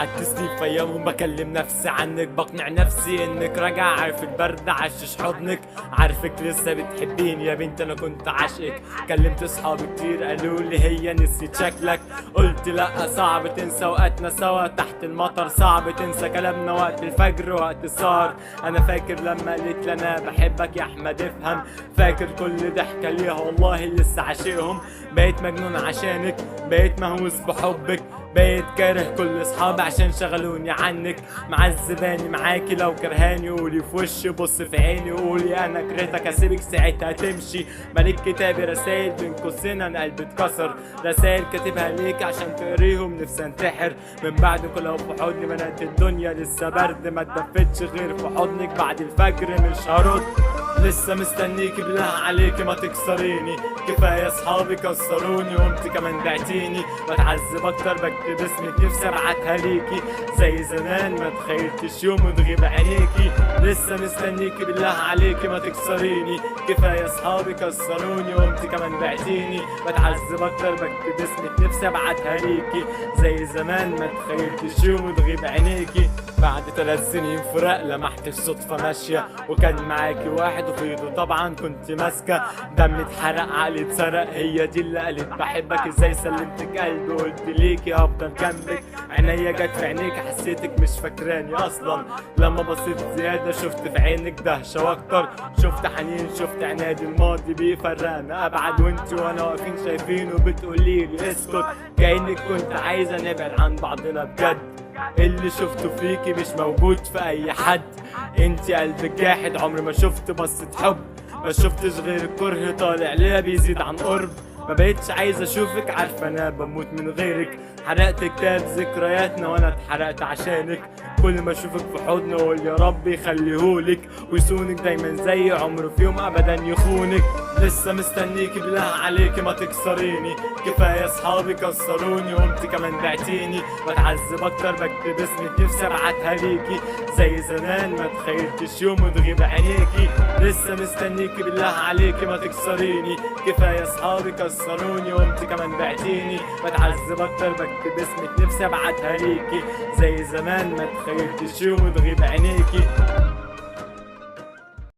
قعدت سنين في ايامهم بكلم نفسي عنك، بقنع نفسي انك راجع، عارف البرد عشش حضنك، عارفك لسه بتحبيني يا بنت انا كنت عاشقك. كلمت اصحابي كتير قالوا لي هي نسيت شكلك، قلت لا صعب تنسى وقتنا سوا تحت المطر، صعب تنسى كلامنا وقت الفجر وقت السهر. انا فاكر لما قالت لي انا بحبك يا احمد افهم، فاكر كل ضحكه ليها والله لسه عاشقهم. بقيت مجنون عشانك، بقيت مهووس بحبك، بقيت كاره كل اصحابي عشان شغلوني عنك. معذباني معاكي لو كرهاني قولي في وشي، بص في عيني قولي انا كرهتك اسيبك ساعتها تمشي. ملك كتابي رسايل بين قوسين انا قلبي اتكسر، رسايل كاتبها ليك عشان تقريهم نفسي انتحر. من بعد كل في حضني منقت الدنيا لسه برد، ما اتدفتش غير في حضنك، بعد الفجر مش هرد. لسه مستنيكي بالله عليكي ما تكسريني، كفايه اصحابي كسروني وانت كمان بعتيني. بتعذب اكتر بكتب اسمك نفسي ابعتها ليكي، زي زمان ما تخيلتش يوم وتغيب عينيكي. لسه مستنيكي بالله عليكي ما تكسريني، كفايه اصحابي كسروني وانت كمان بعتيني. بتعذب اكتر بكتب اسمك نفسي ابعتها ليكي، زي زمان ما تخيلتش يوم وتغيب عينيكي. بعد 3 سنين فراق لمحت الصدفة ماشية، وكان معاكي واحد وفي ايده طبعا كنت ماسكة. دمي اتحرق عقلي اتسرق، هي دي اللي قالت بحبك، ازاي سلمتك قلبي وقلت ليكي هفضل جنبك. عينيا جت في عينيك حسيتك مش فاكراني اصلا، لما بصيت زيادة شفت في عينك دهشة واكتر، شفت حنين شفت عناد الماضي بيفرقنا ابعد، وانت وانا واقفين شايفين وبتقوليلي اسكت، كأنك كنت عايزة نبعد عن بعضنا بجد. اللي شفته فيكي مش موجود في اي حد، انتي قلبك جاحد عمري ما شفت بصة حب، ما شفتش غير الكره طالع ليا بيزيد عن قرب. ما بقتش عايز اشوفك، عارفه انا بموت من غيرك، حرقت كتاب ذكرياتنا وانا اتحرقت عشانك. كل ما اشوفك في حضن اقول يا رب يخليهولك ويصونك دايما زي عمره في يوم ابدا يخونك. لسه مستنيكي بالله عليكي ما تكسريني، كفايه اصحابي كسروني وانت كمان بعتيني. بتعذب اكتر بكتب اسمك نفسي ابعتها ليكي، زي زمان ما تخيلتش يوم وتغيب عينيكي. لسه مستنيكي بالله عليكي ما تكسريني، كفايه اصحابي كسروني وانت كمان بعتيني. بتعذب اكتر بكتب اسمك نفسي ابعتها ليكي، زي زمان ما تخيلتش يوم وتغيب عينيكي.